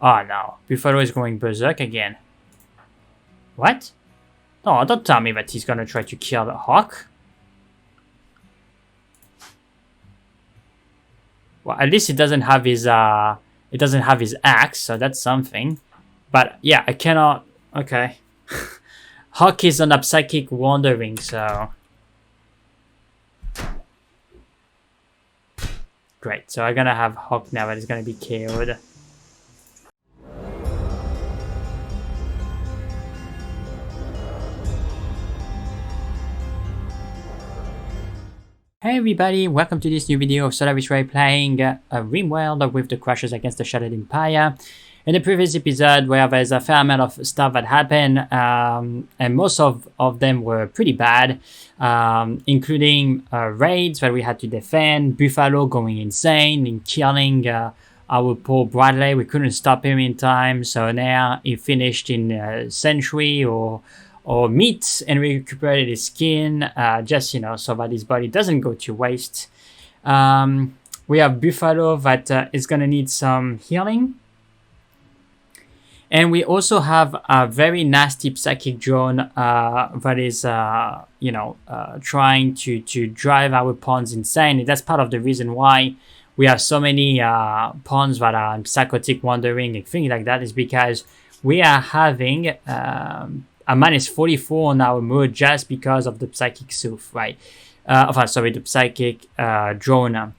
Oh no, Buffalo is going berserk again. What? No, don't tell me that he's gonna try to kill the hawk. Well, at least it doesn't have his axe, so that's something. But yeah, I cannot. Okay, hawk is on a psychic wandering, so great. So I'm gonna have hawk now, but it's gonna be KO'd. Hey everybody, welcome to this new video of serie playing REMASTERED with the crashes against the Shattered Empire. In the previous episode, where there's a fair amount of stuff that happened, and most of them were pretty bad, including raids that we had to defend, Buffalo going insane and killing our poor Bradley. We couldn't stop him in time, so now he finished in Century or meat and recuperated his skin, just, you know, so that his body doesn't go to waste. We have Buffalo that is going to need some healing. And we also have a very nasty psychic drone that is, trying to drive our pawns insane. And that's part of the reason why we have so many pawns that are psychotic wandering and things like that, is because we are having a minus 44 on our mood just because of the psychic Sooth, right? The psychic drone.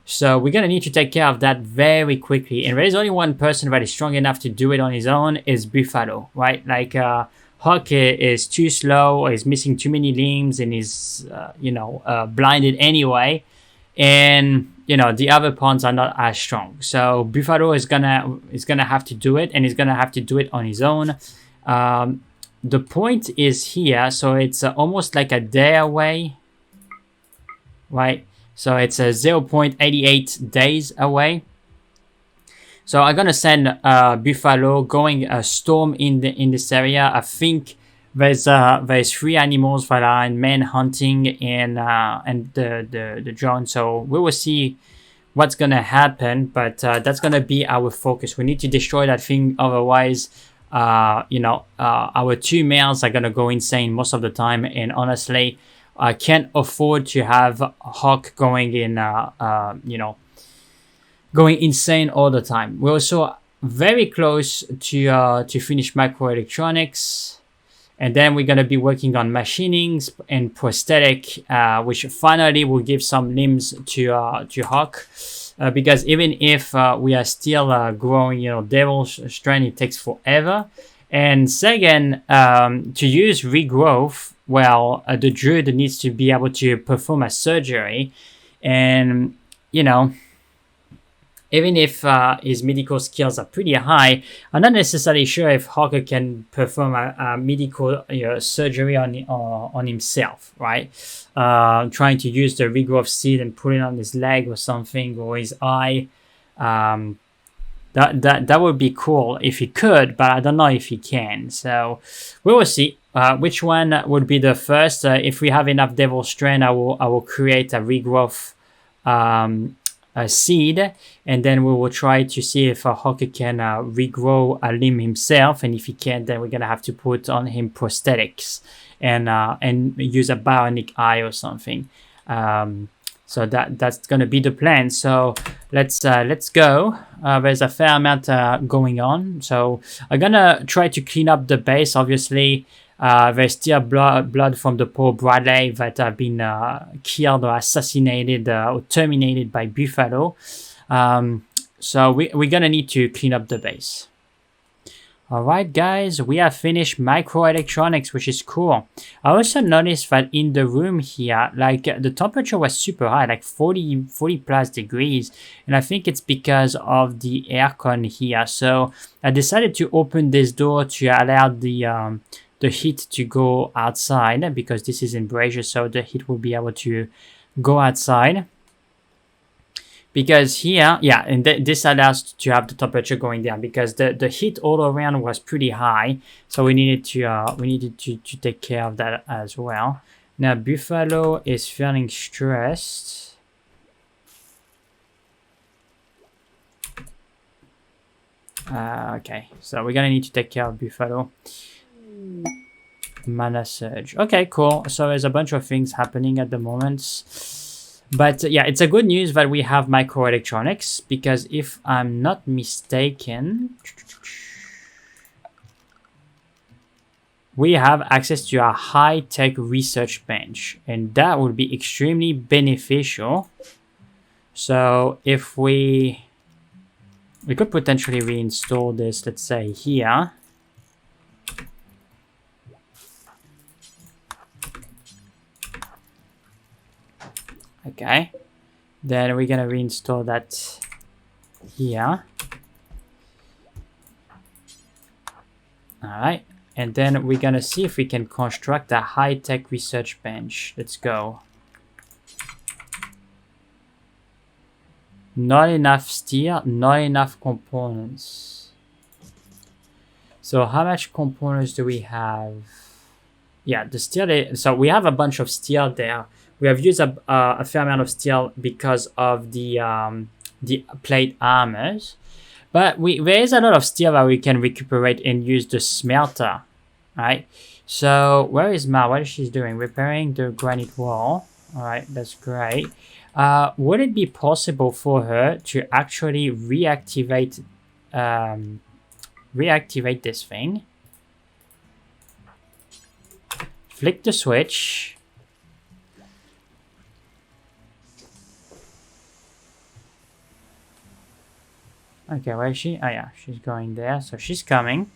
So we're gonna need to take care of that very quickly. And there is only one person that is strong enough to do it on his own, is Buffalo, right? Like Hawk is too slow, is missing too many limbs, and is blinded anyway. And the other pawns are not as strong. So Buffalo is gonna have to do it, and he's gonna have to do it on his own. The point is here, so it's almost like a day away, right? So it's 0.88 days away. So I'm gonna send Buffalo going a storm in this area. I think there's 3 animals that are in man hunting and the drone. So we will see what's gonna happen, but that's gonna be our focus. We need to destroy that thing, otherwise our 2 males are gonna go insane most of the time. And honestly, I can't afford to have Hawk going going insane all the time. We're also very close to finish microelectronics, and then we're gonna be working on machining and prosthetic, which finally will give some limbs to Hawk. Because even if we are still growing, Devil's Strength, it takes forever. And second, to use regrowth, well, the druid needs to be able to perform a surgery. And, even if his medical skills are pretty high, I'm not necessarily sure if Hawker can perform a medical surgery on himself, right? Trying to use the regrowth seed and put it on his leg or something, or his eye. That would be cool if he could, but I don't know if he can. So we will see which one would be the first. If we have enough Devil Strength, I will create a regrowth a seed, and then we will try to see if Hawker can regrow a limb himself. And if he can't, then we're gonna have to put on him prosthetics and use a bionic eye or something. So that's gonna be the plan. So let's go. There's a fair amount going on. So I'm gonna try to clean up the base. Obviously, there's still blood from the poor Bradley that have been killed or assassinated or terminated by Buffalo. So we're gonna need to clean up the base. Alright guys, we have finished microelectronics, which is cool. I also noticed that in the room here, like the temperature was super high, like 40 plus degrees. And I think it's because of the aircon here. So I decided to open this door to allow the heat to go outside, because this is in brazier, so the heat will be able to go outside. Because here, yeah, and this allows to have the temperature going down, because the heat all around was pretty high, so we needed to take care of that as well. Now Buffalo is feeling stressed. Okay, so we're gonna need to take care of Buffalo. Mana surge. Okay, cool. So there's a bunch of things happening at the moment. But yeah, it's a good news that we have microelectronics, because if I'm not mistaken, we have access to a high-tech research bench, and that would be extremely beneficial. So if we could potentially reinstall this, let's say here. Okay, then we're gonna reinstall that here. All right, and then we're gonna see if we can construct a high-tech research bench. Let's go. Not enough steel, not enough components. So how much components do we have? Yeah, the steel. So we have a bunch of steel there. We have used a fair amount of steel because of the plate armors. But there is a lot of steel that we can recuperate and use the smelter, right? So where is Ma? What is she doing? Repairing the granite wall. All right, that's great. Would it be possible for her to actually reactivate this thing? Flick the switch. Okay, where is she? Oh yeah, she's going there. So she's coming.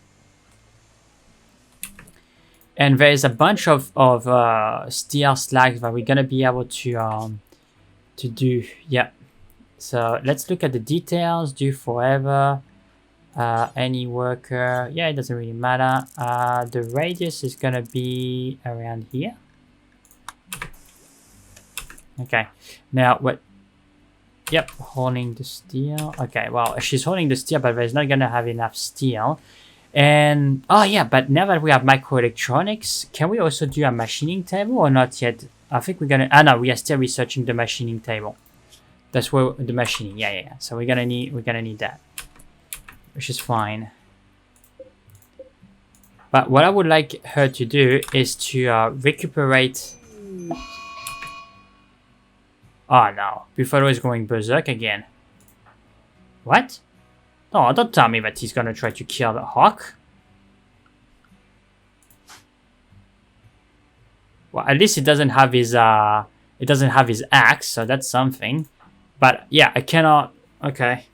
And there is a bunch of steel slags that we're gonna be able to do. Yeah. So let's look at the details. Do forever. Any worker. Yeah, it doesn't really matter. The radius is gonna be around here. Okay. Now what? Yep, holding the steel. Okay, well, she's holding the steel, but there's not gonna have enough steel. And oh yeah, but now that we have microelectronics, can we also do a machining table or not yet? I think we're gonna. No, we are still researching the machining table. That's where the machining. Yeah. So we're gonna need that, which is fine. But what I would like her to do is to recuperate. Oh no, Buffalo is going berserk again. What? No, don't tell me that he's gonna try to kill the hawk. Well, at least it doesn't have his axe, so that's something. But yeah, I cannot. Okay,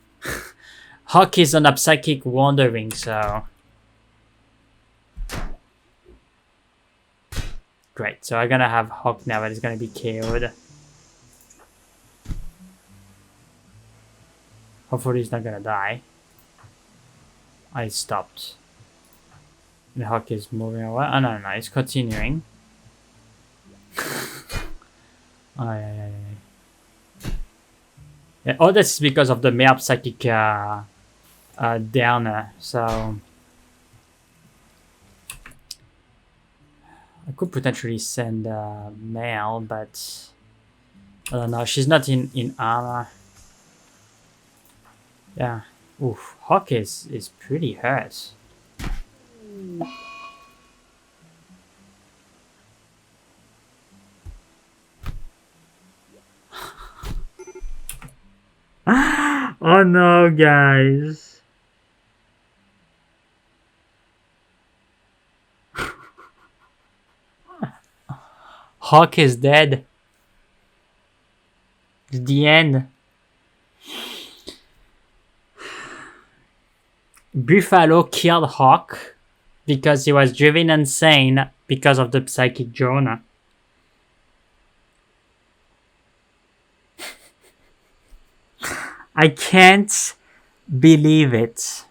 Hawk is on a psychic wandering, so great. So I'm gonna have Hawk now, but it's gonna be KO'd. Hopefully he's not gonna die. I stopped. The Hawk is moving away. Oh no, it's continuing. Oh yeah. Yeah, all this is because of the male psychic downer. So I could potentially send Male, but I don't know. She's not in armor. Yeah. Oof. Hawk is pretty hurt. Oh no, guys. Hawk is dead. It's the end. Buffalo killed Hawk because he was driven insane because of the psychic Jonah. I can't believe it.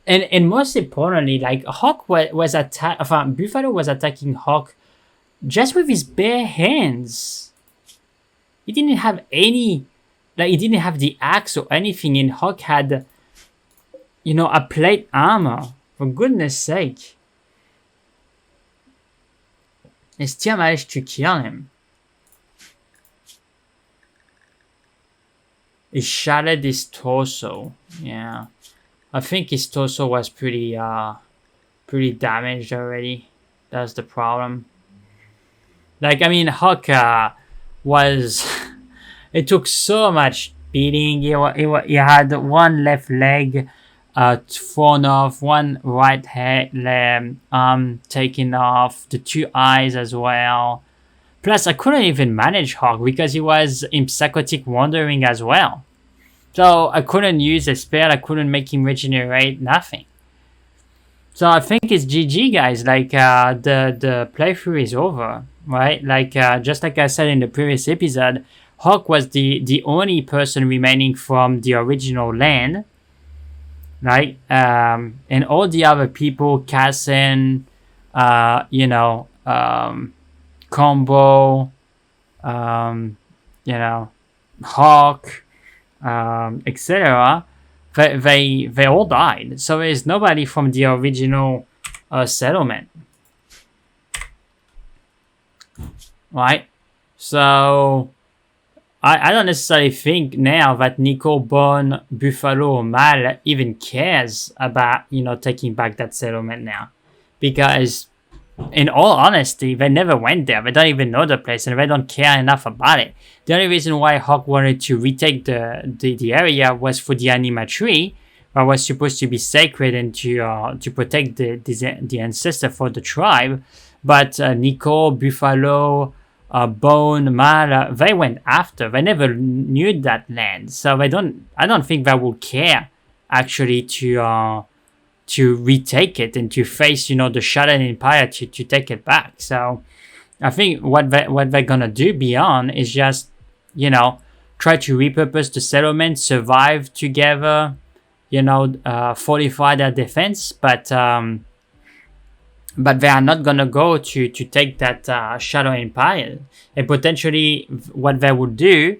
And most importantly, like Hawk was Buffalo was attacking Hawk just with his bare hands. He didn't have any, like he didn't have the axe or anything, and Hawk had, a plate armor. For goodness sake. He still managed to kill him. He shattered his torso. Yeah. I think his torso was pretty damaged already. That's the problem. Like, I mean, Hawk was... it took so much beating. He had one left leg thrown off, one right arm taken off, the 2 eyes as well. Plus, I couldn't even manage Hawk because he was in psychotic wandering as well. So I couldn't use a spell, I couldn't make him regenerate, nothing. So I think it's GG, guys. Like, the playthrough is over, right? Like, just like I said in the previous episode, Hawk was the only person remaining from the original land, right? And all the other people, Cassin, Combo, Hawk, etc. They all died. So there's nobody from the original settlement, right? So I don't necessarily think now that Nico, Bone, Buffalo, or Mal even cares about taking back that settlement now, because in all honesty, they never went there. They don't even know the place, and they don't care enough about it. The only reason why Hawk wanted to retake the area was for the anima tree, that was supposed to be sacred and to protect the ancestor for the tribe. But Nico, Buffalo, Bone, Mal, they went after. They never knew that land, so I don't think they would care actually to retake it and to face, the Shattered Empire to take it back. So I think what they're gonna do beyond is just, try to repurpose the settlement, survive together, fortify their defense, but they are not gonna go to take that Shadow Empire. And potentially what they would do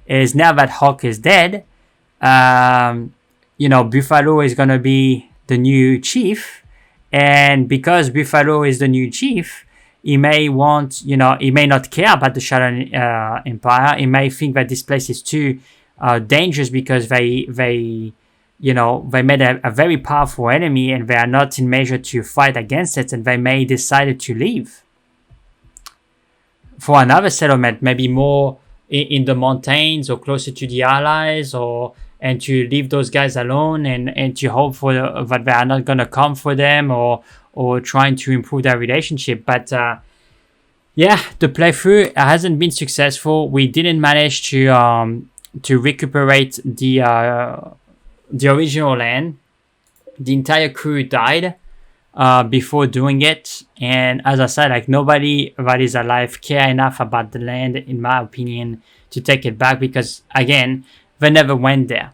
is, now that Hawk is dead, Buffalo is gonna be the new chief, and because Buffalo is the new chief, he may want, he may not care about the Shadow Empire. He may think that this place is too dangerous because they made a very powerful enemy and they are not in measure to fight against it, and they may decide to leave for another settlement, maybe more in the mountains or closer to the allies, and to leave those guys alone and to hope for that they are not going to come for them or trying to improve their relationship. But the playthrough hasn't been successful. We didn't manage to recuperate the original land. The entire crew died before doing it, and as I said, like, nobody that is alive care enough about the land, in my opinion, to take it back, because again, they never went there.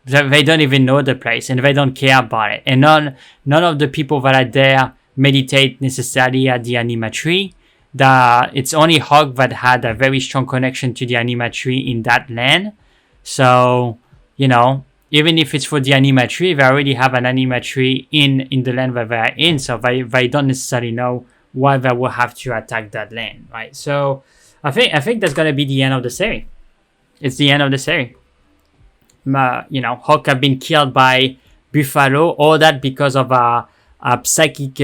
They don't even know the place, and they don't care about it. And none of the people that are there meditate necessarily at the anima tree. It's only Hawk that had a very strong connection to the anima tree in that land. So, even if it's for the anima tree, they already have an anima tree in the land that they're in. So they don't necessarily know why they will have to attack that land, right? So I think that's gonna be the end of the series. It's the end of the series. Hawk have been killed by Buffalo. All that because of a psychic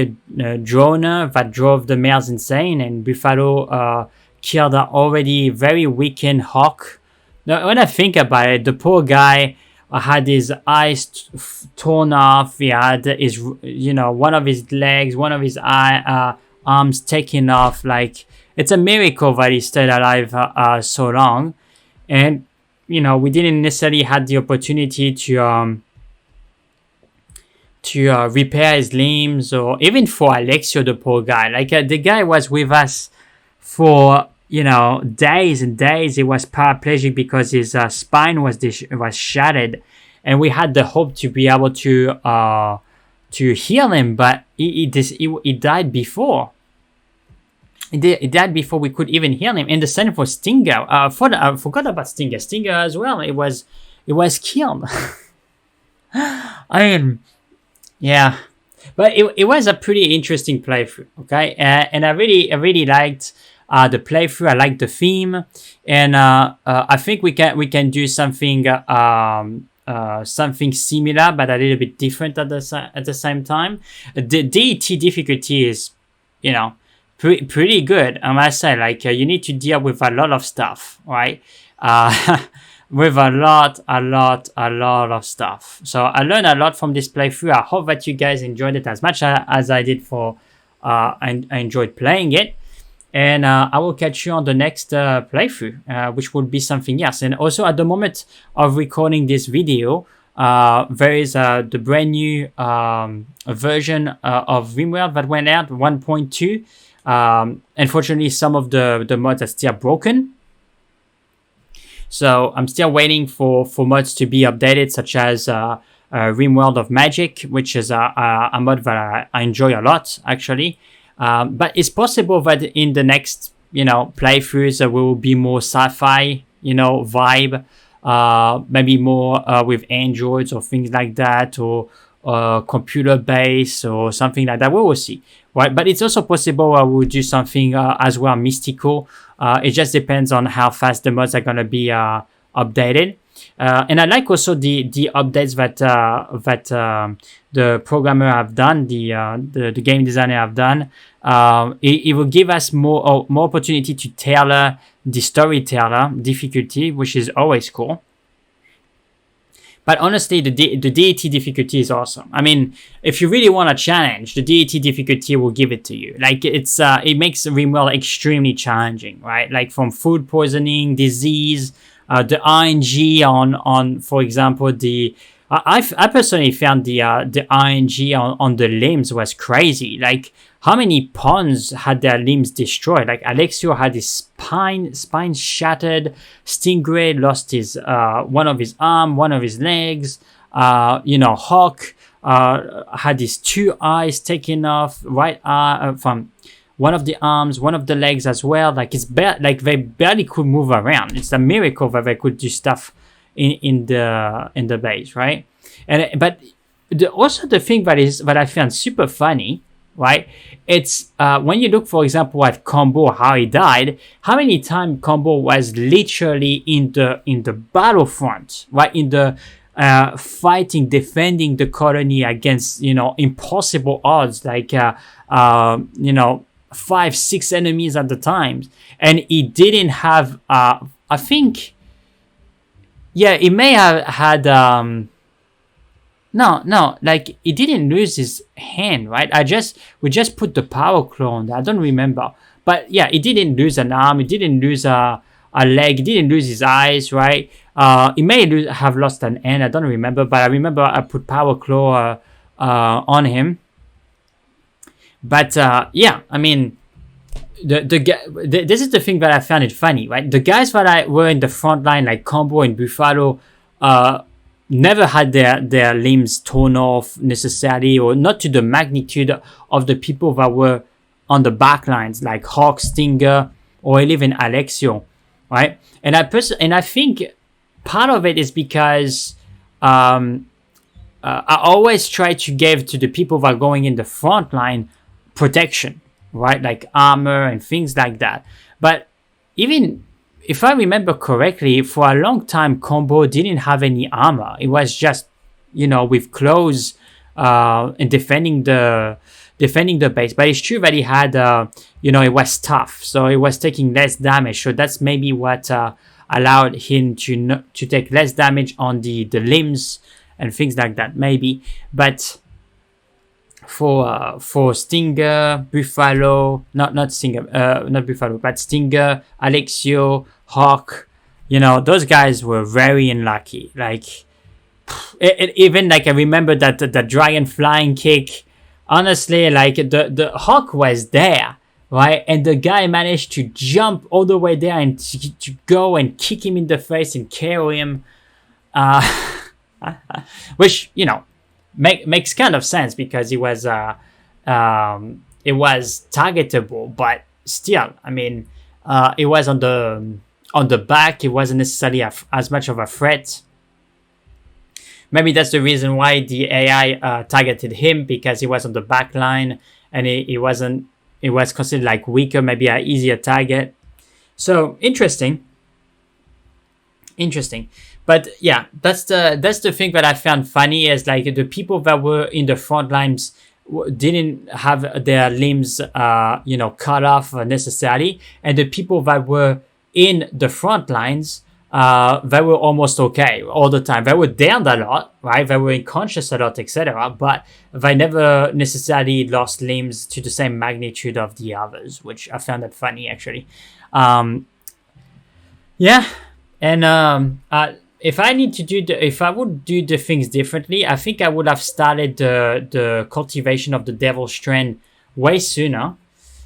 drone that drove the males insane, and Buffalo killed an already very weakened Hawk. Now, when I think about it, the poor guy had his eyes torn off. He had his, one of his legs, one of his arms taken off. Like, it's a miracle that he stayed alive so long. And, we didn't necessarily have the opportunity to repair his limbs, or even for Alexio, the poor guy. Like, the guy was with us for, days and days. He was paraplegic because his spine was shattered, and we had the hope to be able to heal him, but he died before. He died before we could even heal him. And the same for Stinger. I forgot about Stinger. Stinger as well. It was killed. I mean, yeah, but it was a pretty interesting playthrough. Okay, and I really liked the playthrough. I like the theme, and I think we can do something something similar but a little bit different at the same time. The Deity difficulty is, you know, pretty good, I must say. Like you need to deal with a lot of stuff, right? With a lot of stuff. So I learned a lot from this playthrough. I hope that you guys enjoyed it as much as I did for I enjoyed playing it. And I will catch you on the next playthrough, which will be something else. And also at the moment of recording this video, there is the brand new version of RimWorld that went out, 1.2. Unfortunately, some of the mods are still broken. So I'm still waiting for mods to be updated, such as RimWorld of Magic, which is a mod that I enjoy a lot, actually. But it's possible that in the next, playthroughs, there will be more sci-fi, vibe, maybe more with androids or things like that, or computer-based or something like that. We will see, right? But it's also possible I will do something as well mystical. It just depends on how fast the mods are going to be updated. And I like also the updates that the programmer have done, the game designer have done. It will give us more opportunity to tailor the storyteller difficulty, which is always cool. But honestly, the Deity difficulty is awesome. I mean, if you really want a challenge, the Deity difficulty will give it to you. Like it makes RimWorld extremely challenging, right? Like from food poisoning, disease, the RNG on for example, I personally found the RNG on the limbs was crazy. Like how many pawns had their limbs destroyed? Like Alexio had his spine shattered. Stingray lost his one of his arm, one of his legs. Hawk had his 2 eyes taken off, right eye from one of the arms, one of the legs as well. Like they barely could move around. It's a miracle that they could do stuff in the base, right? But also the thing that I found super funny, right? It's when you look, for example, at Combo, how he died. How many times Combo was literally in the battlefront, right? In the fighting, defending the colony against impossible odds, like 5-6 enemies at the time, and he didn't have. I think. Yeah, he may have had. No, like he didn't lose his hand, right? We just put the power claw on there. I don't remember, but yeah, he didn't lose an arm. He didn't lose a leg. He didn't lose his eyes, right? He may have lost an hand. I don't remember, but I remember I put power claw on him. But yeah, I mean, this is the thing that I found it funny, right? The guys that were in the front line, like Combo and Buffalo, never had their limbs torn off necessarily, or not to the magnitude of the people that were on the back lines, like Hawk, Stinger, or even Alexio, right? And I think part of it is because I always try to give to the people that are going in the front line protection, right? Like armor and things like that. But even if I remember correctly, for a long time, Combo didn't have any armor. It was just, with clothes and defending the base. But it's true that he had, it was tough. So it was taking less damage. So that's maybe what allowed him to take less damage on the limbs and things like that, maybe. But for Stinger, Buffalo, not Buffalo, but Stinger, Alexio, Hawk, those guys were very unlucky. Like, even like I remember that the dragon flying kick. Honestly, like the Hawk was there, right, and the guy managed to jump all the way there and to go and kick him in the face and KO him, which makes kind of sense because it was targetable, but still, I mean, it was on the back. It wasn't necessarily as much of a threat. Maybe that's the reason why the AI targeted him, because he was on the back line and he wasn't it was considered like weaker, maybe an easier target. So interesting. But yeah, that's the thing that I found funny, is like the people that were in the front lines didn't have their limbs cut off necessarily, and the people that were in the front lines, they were almost okay all the time. They were downed a lot, right? They were unconscious a lot, etc. But they never necessarily lost limbs to the same magnitude of the others, which I found that funny, actually. Yeah, and if I would do the things differently, I think I would have started the cultivation of the Devil Strand way sooner,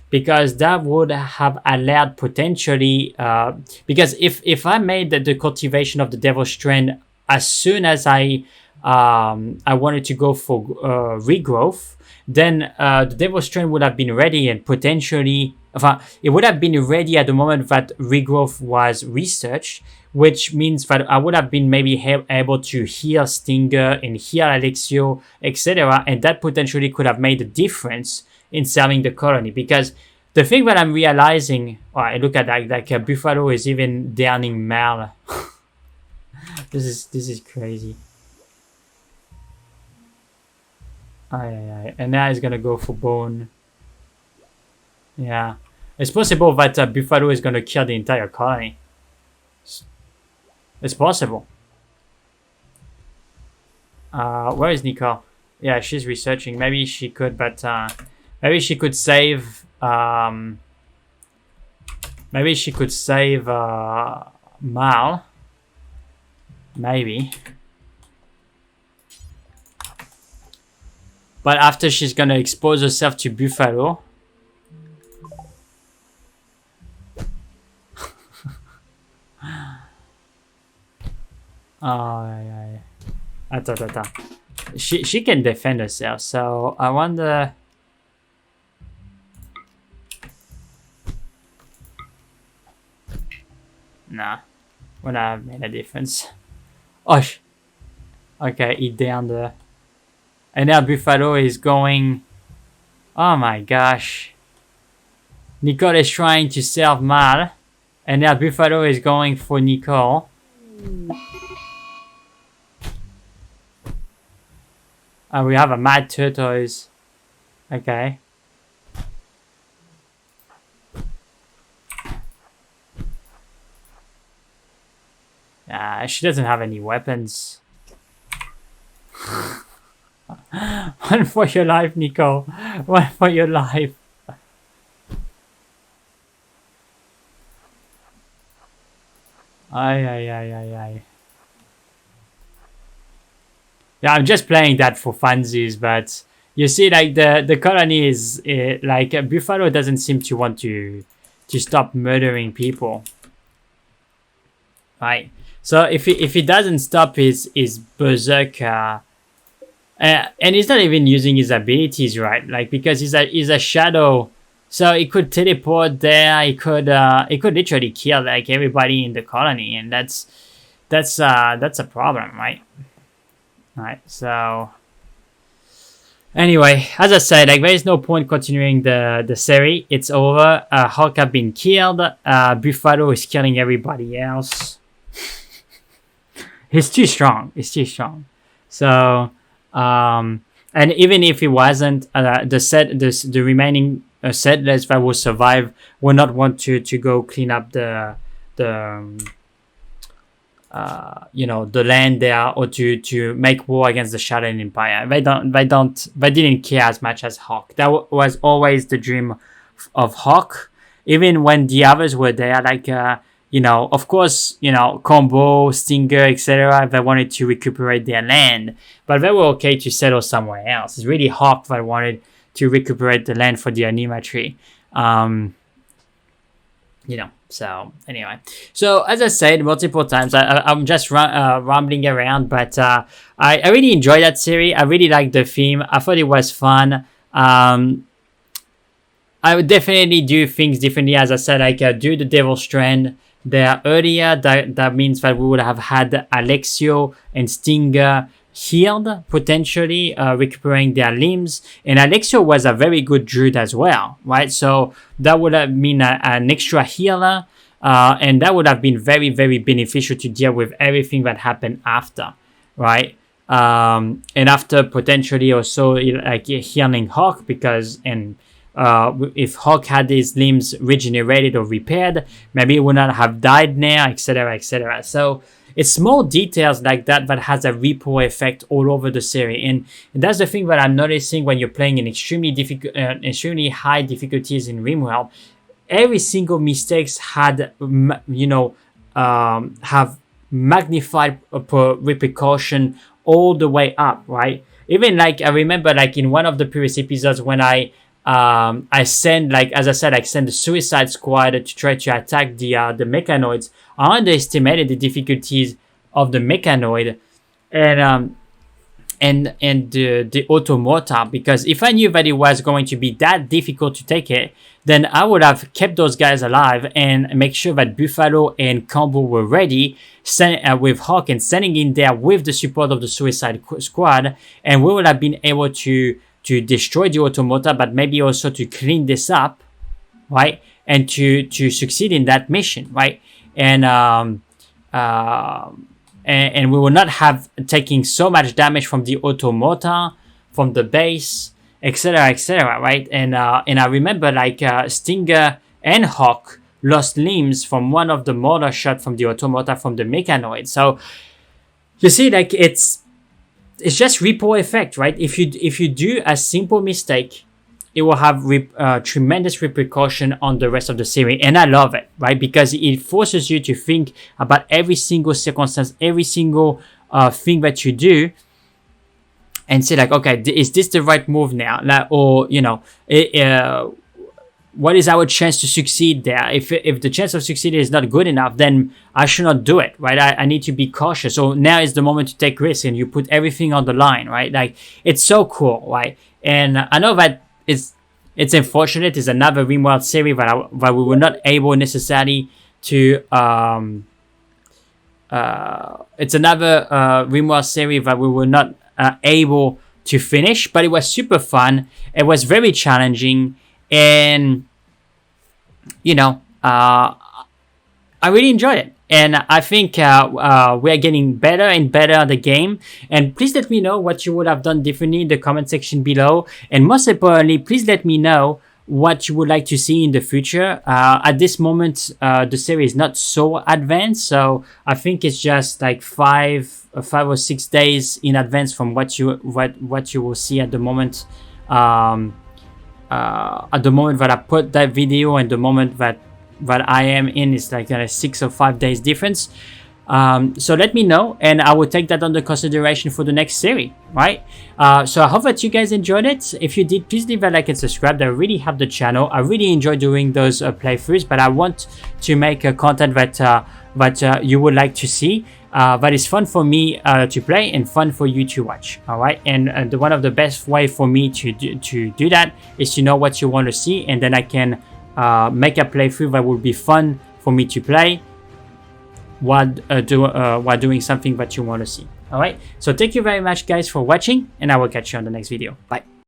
because that would have allowed potentially, because if I made the cultivation of the Devil Strand as soon as I wanted to go for regrowth, then the Devil Strand would have been ready, and potentially it would have been ready at the moment that regrowth was researched, which means that I would have been maybe able to heal Stinger and heal Alexio, etc. And that potentially could have made a difference in selling the colony. Because the thing that I'm realizing, look at that, like Buffalo is even downing Mal. This is crazy. And now he's gonna go for bone. Yeah, it's possible that Buffalo is gonna kill the entire colony. It's possible. Where is Nicole? Yeah, she's researching. Maybe she could, but maybe she could save. Maybe she could save Mal. Maybe. But after she's gonna expose herself to Buffalo. She can defend herself, so I wonder. Nah, would have made a difference. Oh, okay, he downed her. And now Buffalo is going. Oh my gosh. Nicole is trying to save Mal, and now Buffalo is going for Nicole. We have a mad tortoise. Okay. She doesn't have any weapons. One for your life, Nicole. One for your life. Ay. Yeah, I'm just playing that for funsies, but you see, like the colony is like Buffalo doesn't seem to want to stop murdering people, right? So if he doesn't stop his berserker, and he's not even using his abilities, right? Like, because he's a shadow, so he could teleport there. He could literally kill like everybody in the colony, and that's a problem, right? Right, so anyway, as I said, like there is no point continuing the serie. It's over. Hawk have been killed. Buffalo is killing everybody else. He's too strong. So and even if he wasn't, the remaining settlers that will survive will not want to go clean up the land there, or to make war against the Shadow Empire. They didn't care as much as Hawk. That was always the dream of Hawk, even when the others were there, like of course, Combo, Stinger, etc. They wanted to recuperate their land, but they were okay to settle somewhere else. It's really Hawk that wanted to recuperate the land for the Anima tree. So anyway, so as I said multiple times, I'm just rambling around, but I really enjoyed that series. I really liked the theme. I thought it was fun. I would definitely do things differently. As I said, like do the Devil Strand there earlier. That means that we would have had Alexio and Stinger healed, potentially recuperating their limbs. And Alexio was a very good druid as well, right? So that would have been an extra healer, and that would have been very, very beneficial to deal with everything that happened after, right? And after potentially also like healing Hawk, because if Hawk had his limbs regenerated or repaired, maybe he would not have died now, etc., etc. So it's small details like that that has a ripple effect all over the series, and that's the thing that I'm noticing when you're playing in extremely high difficulties in RimWorld. Every single mistakes had, have magnified repercussion all the way up, right? Even like I remember, like in one of the previous episodes when I send, like as I said, I send the Suicide Squad to try to attack the mechanoids. I underestimated the difficulties of the mechanoid and the automata, because if I knew that it was going to be that difficult to take it, then I would have kept those guys alive and make sure that Buffalo and Combo were ready, with Hawk and sending in there with the support of the Suicide Squad, and we would have been able to destroy the automata, but maybe also to clean this up, right? And to succeed in that mission, right? And we will not have taking so much damage from the automata, from the base, etc., right? And I remember like Stinger and Hawk lost limbs from one of the mortar shot from the automata from the mechanoid. So you see, like it's just ripple effect, right? If you do a simple mistake, it will have tremendous repercussion on the rest of the series, and I love it, right? Because it forces you to think about every single circumstance, every single thing that you do, and say like, okay, is this the right move now? Like, or what is our chance to succeed there? If the chance of succeeding is not good enough, then I should not do it, right? I need to be cautious. So now is the moment to take risks, and you put everything on the line, right? Like, it's so cool, right? And I know that it's unfortunate. It's another RimWorld series that we were not able necessarily to. It's another RimWorld series that we were not able to finish, but it was super fun. It was very challenging, and I really enjoyed it. And I think we are getting better and better at the game. And please let me know what you would have done differently in the comment section below. And most importantly, please let me know what you would like to see in the future. At this moment, the series is not so advanced. So I think it's just like 5 or 6 days in advance from what you will see at the moment. At the moment that I put that video and the moment that I am in is like a 6 or 5 days difference. So let me know, and I will take that under consideration for the next series, right? So I hope that you guys enjoyed it. If you did, please leave a like and subscribe. That really help the channel. I really enjoy doing those playthroughs, but I want to make content that you would like to see. That is fun for me to play and fun for you to watch. All right, and one of the best way for me to do that is to know what you want to see, and then I can make a playthrough that will be fun for me to play while doing something that you want to see. All right, so thank you very much guys for watching, and I will catch you on the next video. Bye.